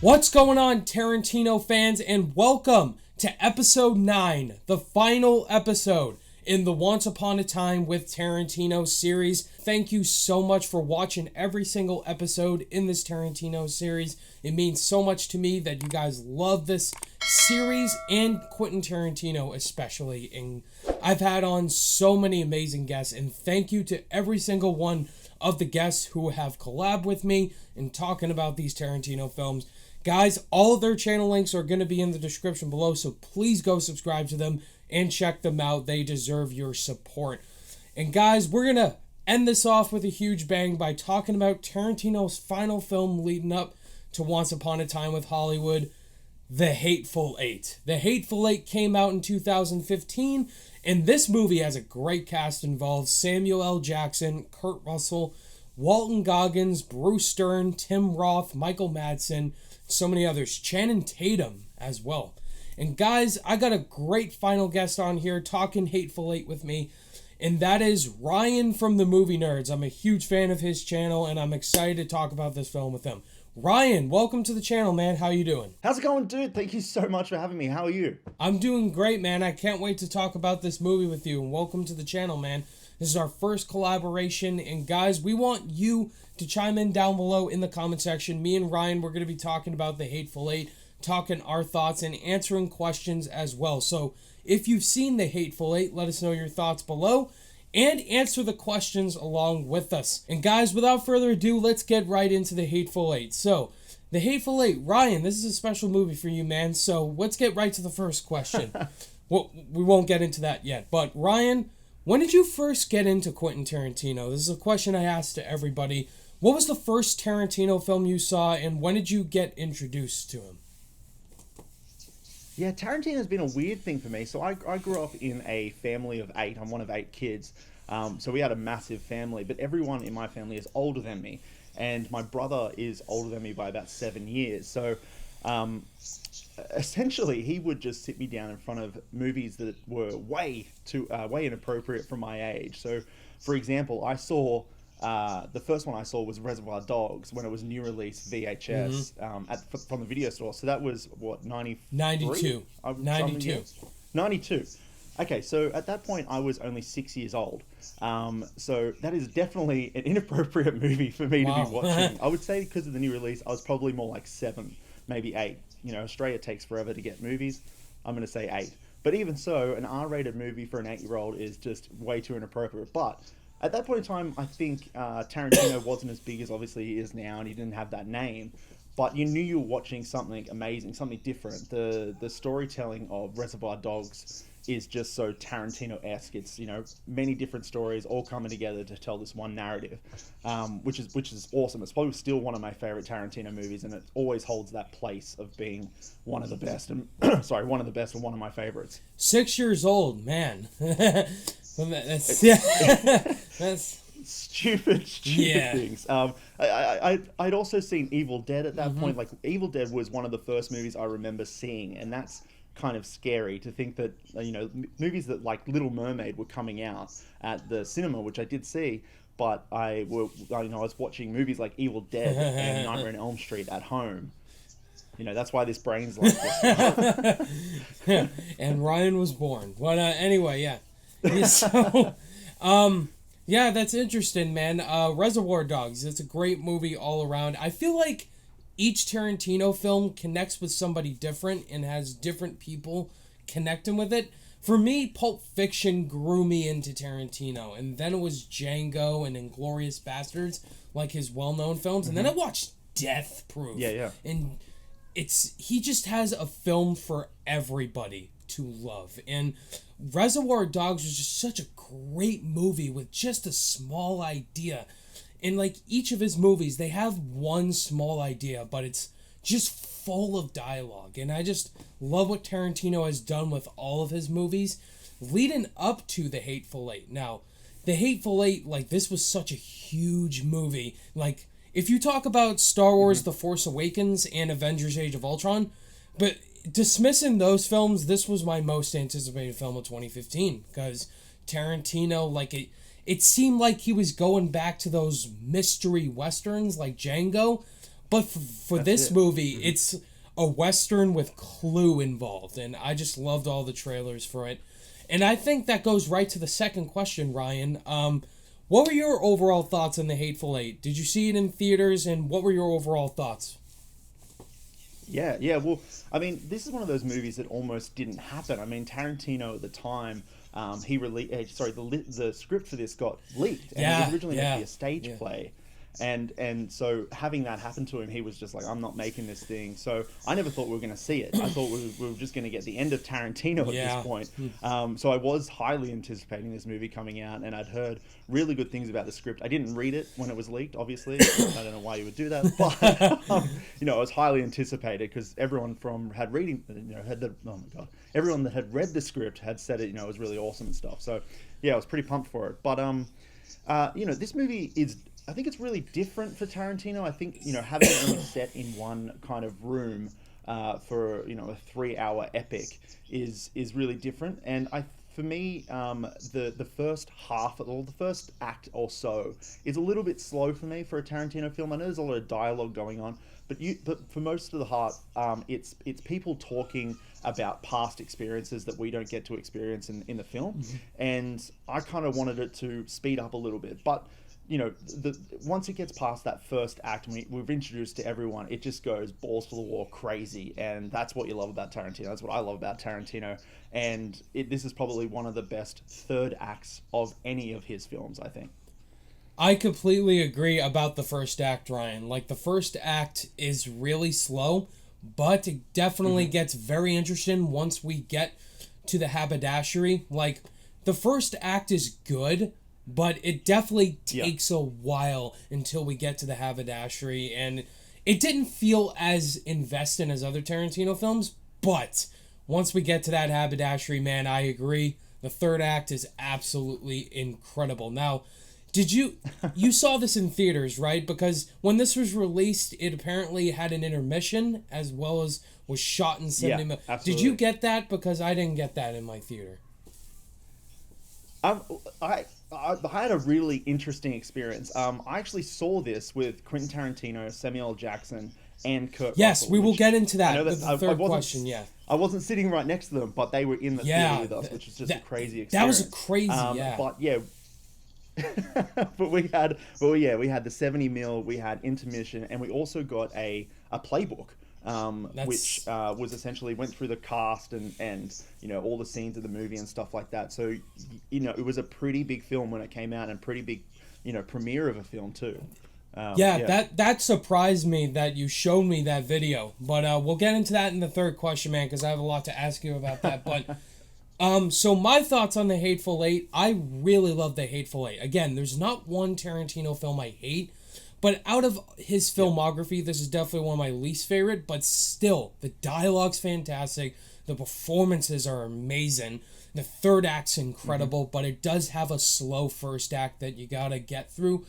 What's going on, Tarantino fans, and welcome to episode 9, the final episode in the Once Upon a Time with Tarantino series. Thank you so much for watching every single episode in this Tarantino series. It means so much to me that you guys love this series and Quentin Tarantino especially. And I've had on so many amazing guests, and thank you to every single one of the guests who have collabed with me in talking about these Tarantino films. Guys, all of their channel links are going to be in the description below, so please go subscribe to them and check them out. They deserve your support. And guys, we're going to end this off with a huge bang by talking about Tarantino's final film leading up to Once Upon a Time with Hollywood, The Hateful Eight. The Hateful Eight came out in 2015, and this movie has a great cast involved. Samuel L. Jackson, Kurt Russell, Walton Goggins, Bruce Dern, Tim Roth, Michael Madsen, so many others. Channing Tatum as well. And guys, I got a great final guest on here talking Hateful Eight with me, and that is Ryan from the Movie Nerds. I'm a huge fan of his channel, and I'm excited to talk about this film with him. Ryan, welcome to the channel, man. How you doing? How's it going, dude? Thank you so much for having me. How are you? I'm doing great, man. I can't wait to talk about this movie with you, and welcome to the channel, man. This is our first collaboration, and guys, we want you to chime in down below in the comment section. Me and Ryan, we're going to be talking about The Hateful Eight, talking our thoughts, and answering questions as well. So if you've seen The Hateful Eight, let us know your thoughts below, and answer the questions along with us. And guys, without further ado, let's get right into The Hateful Eight. So, The Hateful Eight, Ryan, this is a special movie for you, man, so let's get right to the first question. Well, we won't get into that yet, but Ryan, when did you first get into Quentin Tarantino? This is a question I ask to everybody. What was the first Tarantino film you saw, and when did you get introduced to him? Yeah, Tarantino's been a weird thing for me. So I grew up in a family of 8. I'm one of 8 kids. So we had a massive family, but everyone in my family is older than me. And my brother is older than me by about 7 years. So essentially, he would just sit me down in front of movies that were way inappropriate for my age. So, for example, I saw the first one I saw was Reservoir Dogs when it was new release VHS from the video store. So that was what, 92. 92. Okay, so at that point I was only 6 years old. So that is definitely an inappropriate movie for me to be watching. I would say because of the new release, I was probably more like 7, maybe 8. You know, Australia takes forever to get movies. I'm going to say 8. But even so, an R-rated movie for an 8-year-old is just way too inappropriate. But at that point in time, I think Tarantino wasn't as big as obviously he is now, and he didn't have that name. But you knew you were watching something amazing, something different. The storytelling of Reservoir Dogs is just so Tarantino-esque. It's, you know, many different stories all coming together to tell this one narrative, which is awesome. It's probably still one of my favorite Tarantino movies, and it always holds that place of being one of the best. And one of the best and one of my favorites. 6 years old, man. That's stupid things. I'd also seen Evil Dead at that point. Like, Evil Dead was one of the first movies I remember seeing, and that's kind of scary to think that, you know, movies that like Little Mermaid were coming out at the cinema, which I did see, but I was watching movies like Evil Dead and Nightmare on Elm Street at home. You know, that's why this brain's like this. And Ryan was born. But anyway, yeah. So, yeah, that's interesting, man. Reservoir Dogs, it's a great movie all around. I feel like each Tarantino film connects with somebody different and has different people connecting with it. For me, Pulp Fiction grew me into Tarantino, and then it was Django and Inglourious Basterds, like his well-known films, and then I watched Death Proof. Yeah. And he just has a film for everybody to love. And Reservoir Dogs was just such a great movie with just a small idea. And like each of his movies, they have one small idea, but it's just full of dialogue. And I just love what Tarantino has done with all of his movies leading up to The Hateful Eight. Now, The Hateful Eight, like, this was such a huge movie. Like, if you talk about Star Wars The Force Awakens and Avengers Age of Ultron, but dismissing those films, this was my most anticipated film of 2015, because Tarantino, like, it seemed like he was going back to those mystery westerns like Django, But for this movie, it's a Western with Clue involved, and I just loved all the trailers for it. And I think that goes right to the second question, Ryan. What were your overall thoughts on The Hateful Eight? Did you see it in theaters, and what were your overall thoughts? Yeah. Well, I mean, this is one of those movies that almost didn't happen. I mean, Tarantino at the time, he released. The script for this got leaked, and it was originally meant to be a stage play. And so having that happen to him, he was just like, I'm not making this thing. So I never thought we were going to see it. I thought we were just going to get the end of Tarantino at this point. So I was highly anticipating this movie coming out, and I'd heard really good things about the script. I didn't read it when it was leaked, obviously. I don't know why you would do that, but I was highly anticipated because everyone everyone that had read the script had said it, it was really awesome and stuff. So yeah, I was pretty pumped for it. But this movie is, I think it's really different for Tarantino. I think, having it only set in one kind of room for, a 3-hour epic is really different. And for me, the first half, or the first act or so, is a little bit slow for me for a Tarantino film. I know there's a lot of dialogue going on, but for most of the heart, it's people talking about past experiences that we don't get to experience in the film. Mm-hmm. And I kind of wanted it to speed up a little bit, but once it gets past that first act and we've introduced to everyone, it just goes balls to the wall crazy, and that's what you love about Tarantino. That's what I love about Tarantino, and this is probably one of the best third acts of any of his films, I think. I completely agree about the first act, Ryan. Like, the first act is really slow, but it definitely gets very interesting once we get to the haberdashery. Like, the first act is good, but it definitely takes a while until we get to the haberdashery, and it didn't feel as invested as other Tarantino films, but once we get to that haberdashery, man, I agree. The third act is absolutely incredible. Now, you saw this in theaters, right? Because when this was released, it apparently had an intermission as well as was shot in 70 minutes. Did you get that? Because I didn't get that in my theater. I had a really interesting experience. I actually saw this with Quentin Tarantino, Samuel L. Jackson, and Kurt Russell. We will get into that. The third question, I wasn't sitting right next to them, but they were in the theater with us, which was just a crazy experience. That was crazy, But yeah, but we had the 70 mil, we had intermission, and we also got a playbook. Which was essentially went through the cast and all the scenes of the movie and stuff like that. So it was a pretty big film when it came out, and pretty big premiere of a film too. That surprised me that you showed me that video, but we'll get into that in the third question, man, because I have a lot to ask you about that. But so my thoughts on The Hateful Eight, I really love The Hateful Eight. Again, there's not one Tarantino film I hate. But out of his filmography, this is definitely one of my least favorite, but still, the dialogue's fantastic, the performances are amazing, the third act's incredible, but it does have a slow first act that you gotta get through,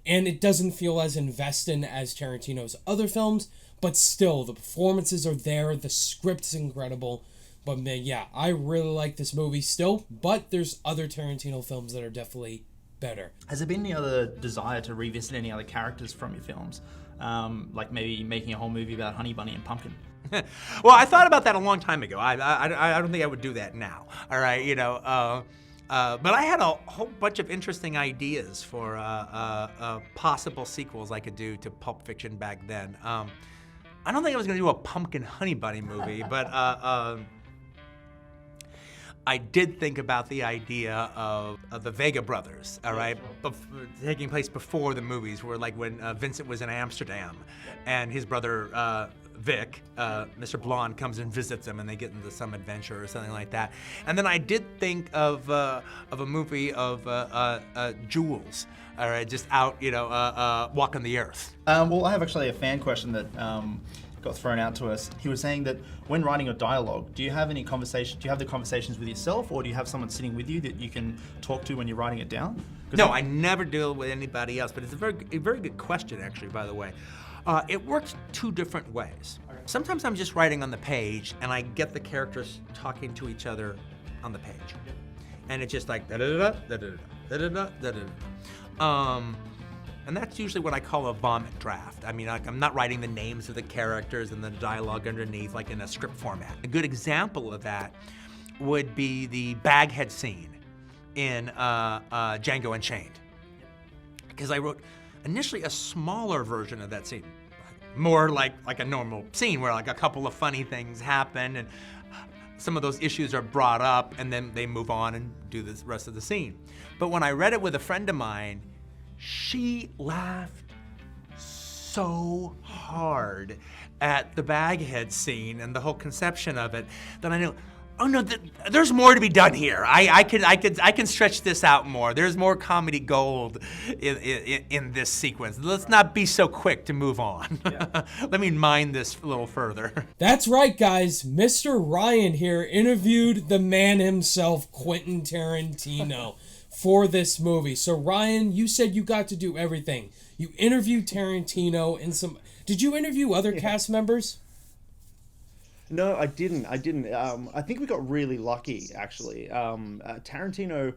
and it doesn't feel as invested as Tarantino's other films, but still, the performances are there, the script's incredible, but man, I really like this movie still, but there's other Tarantino films that are definitely better. Has there been any other desire to revisit any other characters from your films? Like maybe making a whole movie about Honey Bunny and Pumpkin? Well, I thought about that a long time ago. I don't think I would do that now. All right, but I had a whole bunch of interesting ideas for possible sequels I could do to Pulp Fiction back then. I don't think I was going to do a Pumpkin Honey Bunny movie, but I did think about the idea of the Vega brothers, all right, taking place before the movies, where like when Vincent was in Amsterdam, and his brother Vic, Mr. Blonde, comes and visits him, and they get into some adventure or something like that. And then I did think of a movie of Jules, all right, just out, walking the earth. Well, I have actually a fan question that got thrown out to us. He was saying that when writing a dialogue, do you have any conversation? Do you have the conversations with yourself, or do you have someone sitting with you that you can talk to when you're writing it down? No, I never deal with anybody else. But it's a very good question, actually. By the way, it works two different ways. Sometimes I'm just writing on the page, and I get the characters talking to each other on the page, and it's just like da da da da da da da da da da. And that's usually what I call a vomit draft. I mean, I'm not writing the names of the characters and the dialogue underneath like in a script format. A good example of that would be the baghead scene in Django Unchained. Because I wrote initially a smaller version of that scene, more like a normal scene where like a couple of funny things happen and some of those issues are brought up and then they move on and do the rest of the scene. But when I read it with a friend of mine, she laughed so hard at the baghead scene and the whole conception of it that I knew, oh no, there's more to be done here. I can stretch this out more. There's more comedy gold in this sequence. Let's not be so quick to move on. Yeah. Let me mine this a little further. That's right, guys. Mr. Ryan here interviewed the man himself, Quentin Tarantino, for this movie. So Ryan, you said you got to do everything. You interviewed Tarantino and some... Did you interview other cast members? No, I didn't. I think we got really lucky, actually. Tarantino,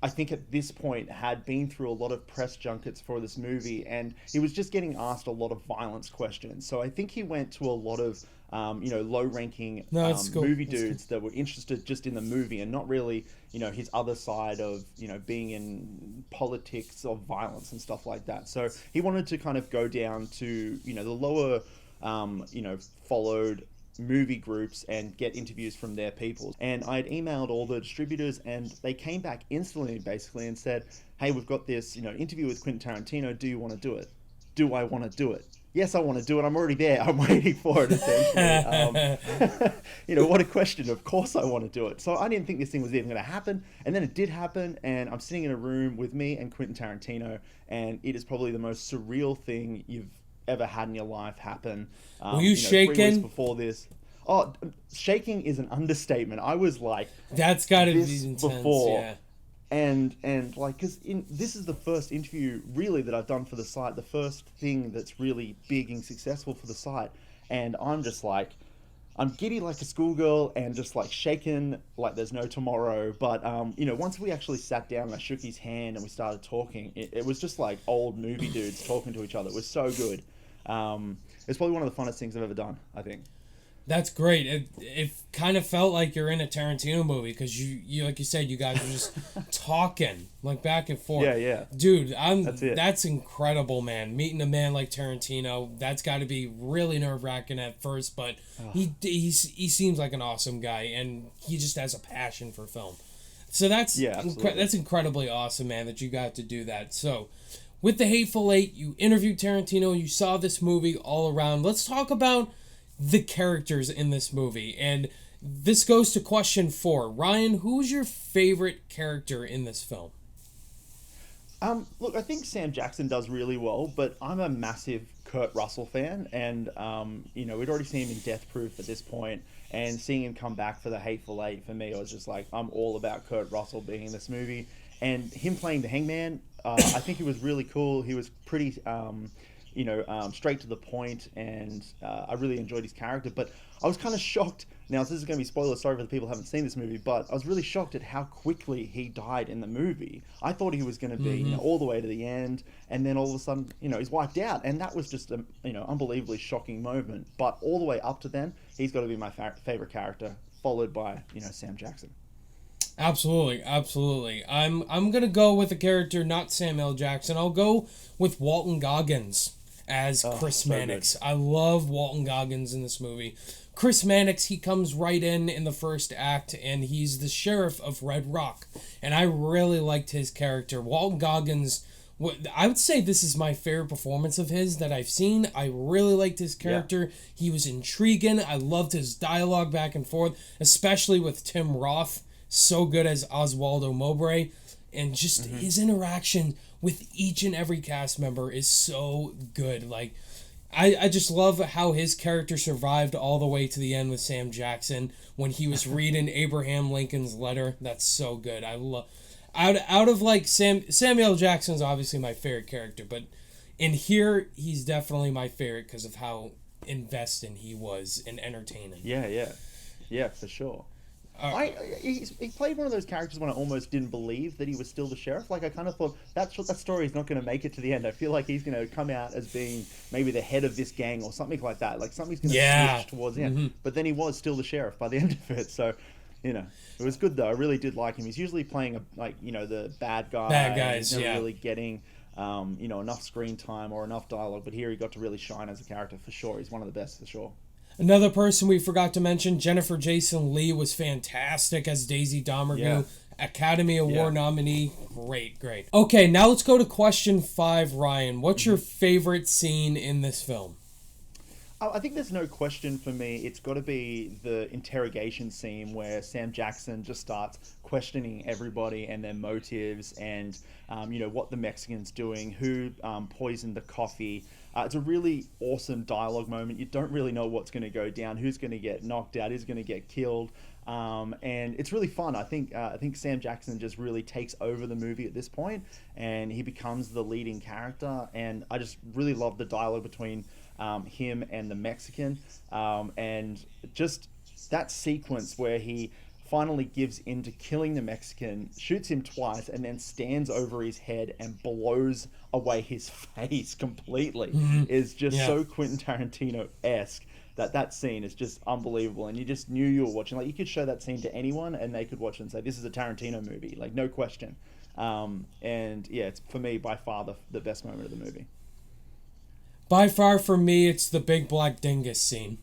I think at this point, had been through a lot of press junkets for this movie, and he was just getting asked a lot of violence questions. So I think he went to a lot of, low-ranking movie dudes that were interested just in the movie and not really, his other side of, being in politics of violence and stuff like that. So he wanted to kind of go down to, the lower, followed movie groups and get interviews from their people. And I'd emailed all the distributors and they came back instantly basically and said, hey, we've got this, interview with Quentin Tarantino. Do you want to do it? Do I want to do it? Yes, I want to do it. I'm already there. I'm waiting for it, essentially. What a question. Of course I want to do it. So I didn't think this thing was even going to happen. And then it did happen. And I'm sitting in a room with me and Quentin Tarantino. And it is probably the most surreal thing you've ever had in your life happen. Were you shaking? 3 weeks before this. Oh, shaking is an understatement. I was like, that's got to be intense, before. Yeah. And like, because this is the first interview really that I've done for the site, the first thing that's really big and successful for the site. And I'm just like, I'm giddy like a schoolgirl and just like shaken like there's no tomorrow. But, once we actually sat down and I shook his hand and we started talking, it was just like old movie dudes talking to each other. It was so good. It's probably one of the funnest things I've ever done, I think. That's great. It kind of felt like you're in a Tarantino movie because you like you said, you guys were just talking like back and forth. Yeah. Dude, that's incredible, man. Meeting a man like Tarantino, that's got to be really nerve-wracking at first, but he seems like an awesome guy and he just has a passion for film. So that's that's incredibly awesome, man, that you got to do that. So with the Hateful Eight, you interviewed Tarantino, you saw this movie all around. Let's talk about the characters in this movie. And this goes to question 4. Ryan, who's your favorite character in this film? Look, I think Sam Jackson does really well, but I'm a massive Kurt Russell fan. And, we'd already seen him in Death Proof at this point, and seeing him come back for the Hateful Eight, for me, I was just like, I'm all about Kurt Russell being in this movie. And him playing the Hangman, I think he was really cool. He was pretty... straight to the point, and I really enjoyed his character. But I was kind of shocked. Now, this is going to be spoiler, sorry for the people who haven't seen this movie, but I was really shocked at how quickly he died in the movie. I thought he was going to be all the way to the end, and then all of a sudden, he's wiped out. And that was just an unbelievably shocking moment. But all the way up to then, he's got to be my favorite character, followed by, Sam Jackson. Absolutely. I'm going to go with a character, not Samuel Jackson. I'll go with Walton Goggins as Chris Mannix. I love Walton Goggins in this movie. Chris Mannix, he comes right in the first act, and he's the sheriff of Red Rock. And I really liked his character. Walton Goggins, I would say this is my favorite performance of his that I've seen. I really liked his character. Yeah. He was intriguing. I loved his dialogue back and forth, especially with Tim Roth. So good as Oswaldo Mowbray. And just his interaction with each and every cast member is so good. Like, I just love how his character survived all the way to the end with Sam Jackson when he was reading Abraham Lincoln's letter. That's so good. I love out of like Samuel Jackson's obviously my favorite character, but in here he's definitely my favorite because of how investing he was and entertaining. Yeah, for sure. He played one of those characters when I almost didn't believe that he was still the sheriff. Like, I kind of thought that story is not going to make it to the end. I feel like he's going to come out as being maybe the head of this gang or something like that. Like, something's going to switch towards the end. But then he was still the sheriff by the end of it. So, it was good though. I really did like him. He's usually playing the bad guy. Bad guys, He's never really getting enough screen time or enough dialogue. But here he got to really shine as a character for sure. He's one of the best for sure. Another person we forgot to mention, Jennifer Jason Leigh, was fantastic as Daisy Domergue. Yeah. Academy Award nominee. Great. Okay, now let's go to question 5, Ryan. What's your favorite scene in this film? I think there's no question for me. It's got to be the interrogation scene where Sam Jackson just starts questioning everybody and their motives and, what the Mexican's doing, who poisoned the coffee. It's a really awesome dialogue moment. You don't really know what's going to go down, who's going to get knocked out, who's going to get killed. And it's really fun. I think Sam Jackson just really takes over the movie at this point, and he becomes the leading character. And I just really love the dialogue between him and the Mexican, and just that sequence where he finally gives in to killing the Mexican, shoots him twice, and then stands over his head and blows away his face completely is just so Quentin Tarantino-esque. That scene is just unbelievable, and you just knew you were watching. Like, you could show that scene to anyone and they could watch it and say, this is a Tarantino movie, like, no question. And yeah, it's for me by far the best moment of the movie. By far for me, it's the big black dingus scene.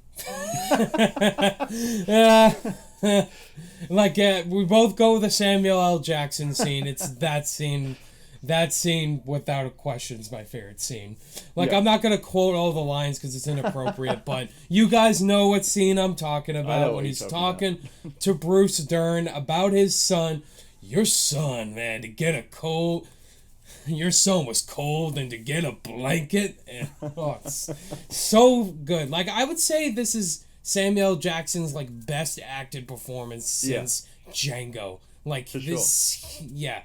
We both go with the Samuel L. Jackson scene. It's that scene. That scene, without a question, is my favorite scene. I'm not going to quote all the lines because it's inappropriate, but you guys know what scene I'm talking about when he's talking to Bruce Dern about his son. Your son, man, to get a cold... Your son was cold, and to get a blanket... it's so good. I would say this is Samuel L. Jackson's, best acted performance since Django. Sure.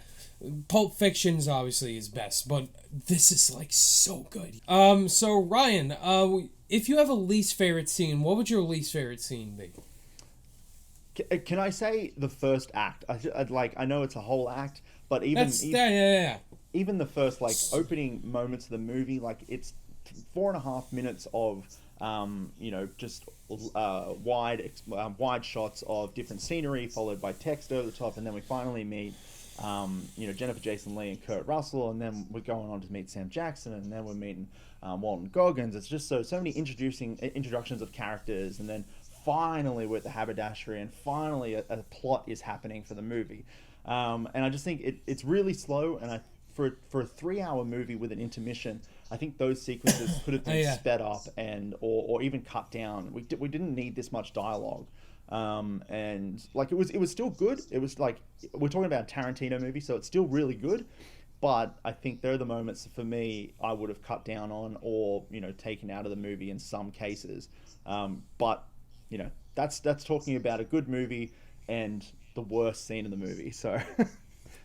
Pulp Fiction's obviously his best, but this is so good. So Ryan, if you have a least favorite scene, what would your least favorite scene be? Can I say the first act? I know it's a whole act, but even the first opening moments of the movie, it's 4.5 minutes of just wide shots of different scenery followed by text over the top, and then we finally meet Jennifer Jason Leigh and Kurt Russell, and then we're going on to meet Sam Jackson, and then we're meeting Walton Goggins. It's just so many introductions of characters, and then finally we're at the haberdashery, and finally a plot is happening for the movie. And I just think it's really slow, and for a 3-hour movie with an intermission, I think those sequences could have been sped up or even cut down. We didn't need this much dialogue. And it was still good. It was we're talking about a Tarantino movie, so it's still really good. But I think there are the moments for me I would have cut down on or taken out of the movie in some cases. But that's talking about a good movie and the worst scene in the movie. So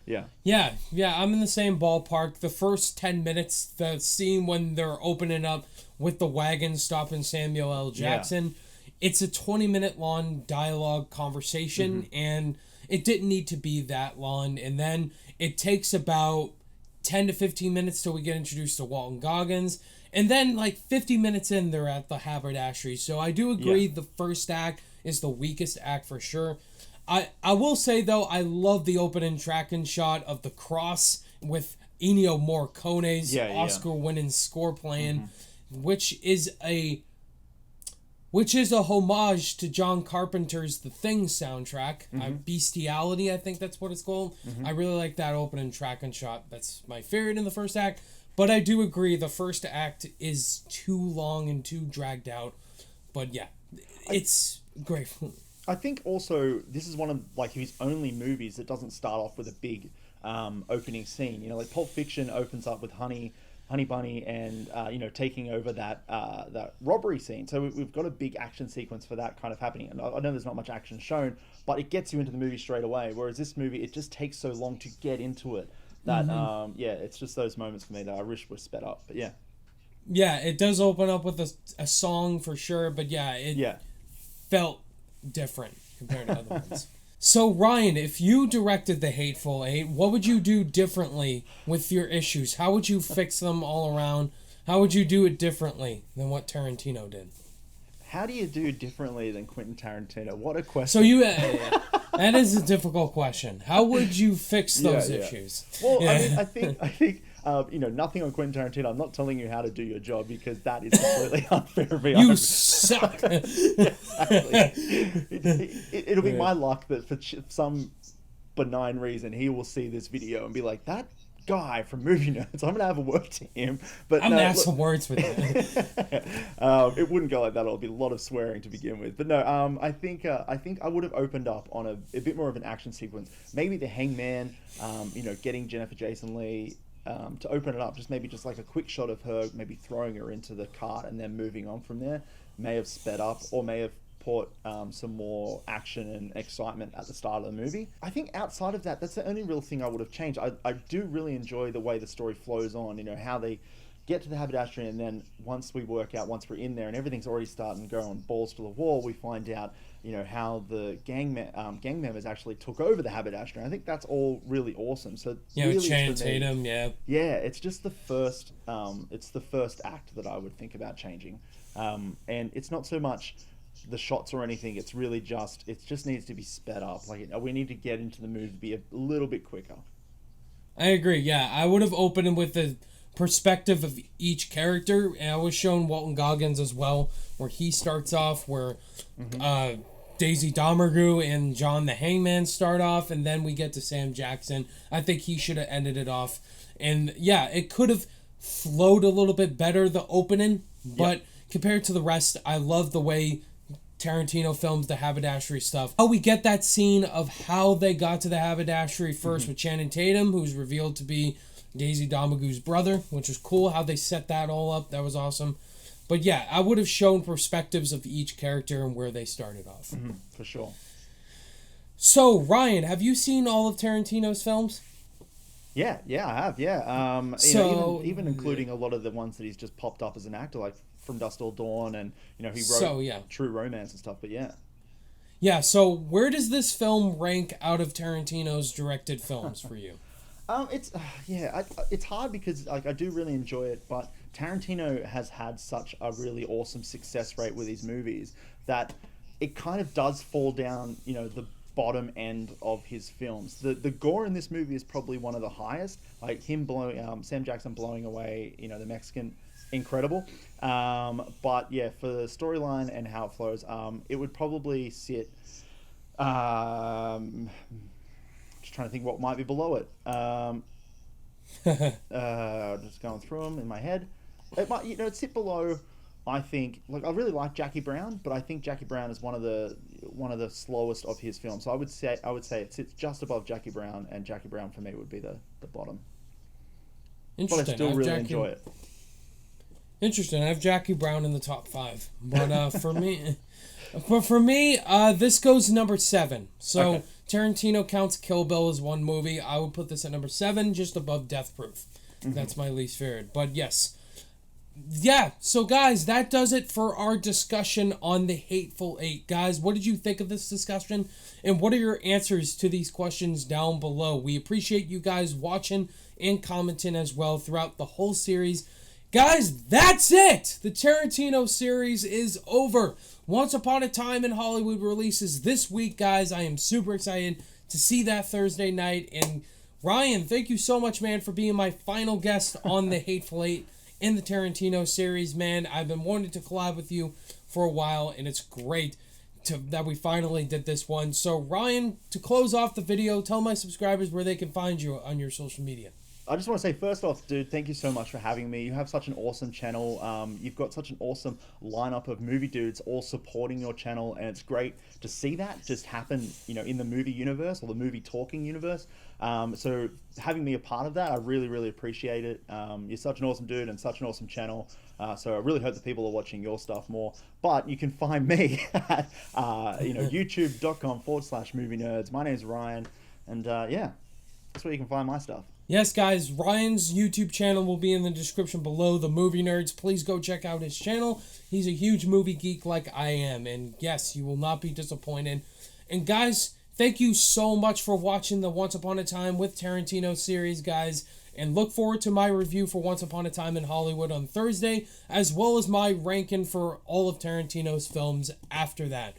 yeah, I'm in the same ballpark. The first 10 minutes, the scene when they're opening up with the wagon stopping Samuel L. Jackson. It's a 20-minute long dialogue conversation, and it didn't need to be that long. And then it takes about 10 to 15 minutes till we get introduced to Walton Goggins. And then, 50 minutes in, they're at the haberdashery. So I do agree the first act is the weakest act for sure. I will say, though, I love the opening tracking shot of the cross with Ennio Morricone's Oscar-winning score playing, which is a homage to John Carpenter's The Thing soundtrack. Bestiality, I think that's what it's called. I really like that opening track and shot. That's my favorite in the first act. But I do agree the first act is too long and too dragged out. But yeah, it's great. I think also this is one of his only movies that doesn't start off with a big opening scene. Pulp Fiction opens up with Honey Bunny and taking over that robbery scene. So we've got a big action sequence for that kind of happening. And I know there's not much action shown, but it gets you into the movie straight away. Whereas this movie, it just takes so long to get into it that it's just those moments for me that I wish were sped up. But yeah, it does open up with a song for sure. But it felt different compared to other ones. So, Ryan, if you directed The Hateful Eight, what would you do differently with your issues? How would you fix them all around? How would you do it differently than what Tarantino did? How do you do differently than Quentin Tarantino? What a question. So that is a difficult question. How would you fix those issues? Well, I mean, I think nothing on Quentin Tarantino. I'm not telling you how to do your job because that is completely unfair of me. You suck. Exactly. It'll be my luck that for some benign reason he will see this video and be like, that guy from Movie Nerds, I'm gonna have a word to him. But I'm gonna have some words with him. It wouldn't go like that. It'll be a lot of swearing to begin with. But no, I think I would have opened up on a bit more of an action sequence. Maybe the Hangman, getting Jennifer Jason Leigh to open it up. Just like a quick shot of her, maybe throwing her into the cart and then moving on from there. May have sped up or may have put some more action and excitement at the start of the movie. I think outside of that, that's the only real thing I would have changed. I do really enjoy the way the story flows on, how they get to the haberdashery, and then once we're in there and everything's already starting to go on balls to the wall, we find out, how the gang members actually took over the haberdashery. I think that's all really awesome. So really, Channing Tatum, yeah, it's just the first act that I would think about changing, and it's not so much the shots or anything. It's really it just needs to be sped up. Like, we need to get into the movie, be a little bit quicker. I agree. Yeah, I would have opened with the perspective of each character, and I was shown Walton Goggins as well, where he starts off, where Daisy Domergue and John the Hangman start off, and then we get to Sam Jackson. I think he should have ended it off, and yeah, it could have flowed a little bit better, the opening, but compared to the rest, I love the way Tarantino films the haberdashery stuff. Oh, we get that scene of how they got to the haberdashery first with Channing Tatum, who's revealed to be Daisy Domergue's brother, which was cool how they set that all up. That was awesome. But yeah, I would have shown perspectives of each character and where they started off. For sure. So, Ryan, have you seen all of Tarantino's films? Yeah, I have, yeah. Even including a lot of the ones that he's just popped up as an actor, like From Dusk Till Dawn, and he wrote True Romance and stuff. But yeah. So where does this film rank out of Tarantino's directed films for you? It's hard because I do really enjoy it, but Tarantino has had such a really awesome success rate with his movies that it kind of does fall down, the bottom end of his films. The gore in this movie is probably one of the highest. Like him Sam Jackson blowing away, the Mexican, incredible. But yeah, for the storyline and how it flows, it would probably sit. Just trying to think what might be below it. Just going through them in my head. It might, it'd sit below. I think, I really like Jackie Brown, but I think Jackie Brown is one of the slowest of his films. So I would say it sits just above Jackie Brown, and Jackie Brown for me would be the bottom. Interesting. But I still really enjoy it. Interesting. I have Jackie Brown in the top 5, but for me, this goes number 7. So okay. Tarantino counts Kill Bill as one movie. I would put this at number 7, just above Death Proof. That's my least favorite. But yes. Yeah, so guys, that does it for our discussion on The Hateful Eight. Guys, what did you think of this discussion? And what are your answers to these questions down below? We appreciate you guys watching and commenting as well throughout the whole series. Guys, that's it! The Tarantino series is over. Once Upon a Time in Hollywood releases this week, guys. I am super excited to see that Thursday night. And Ryan, thank you so much, man, for being my final guest on The Hateful Eight in the Tarantino series, man. I've been wanting to collab with you for a while, and it's great that we finally did this one. So, Ryan, to close off the video, tell my subscribers where they can find you on your social media. I just want to say, first off, dude, thank you so much for having me. You have such an awesome channel. You've got such an awesome lineup of movie dudes all supporting your channel, and it's great to see that just happen, in the movie universe or the movie talking universe. So having me a part of that, I really, really appreciate it. You're such an awesome dude and such an awesome channel. So I really hope that people are watching your stuff more. But you can find me at youtube.com/movie nerds. My name's Ryan, and that's where you can find my stuff. Yes, guys, Ryan's YouTube channel will be in the description below, The Movie Nerds. Please go check out his channel. He's a huge movie geek like I am, and yes, you will not be disappointed. And guys, Thank you so much for watching the Once Upon a Time with Tarantino series, guys. And look forward to my review for Once Upon a Time in Hollywood on Thursday, as well as my ranking for all of Tarantino's films after that.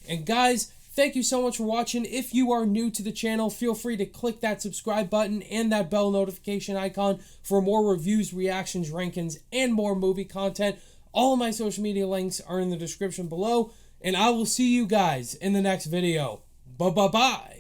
And guys, thank you so much for watching. If you are new to the channel, feel free to click that subscribe button and that bell notification icon for more reviews, reactions, rankings, and more movie content. All of my social media links are in the description below, and I will see you guys in the next video. Bye-bye-bye.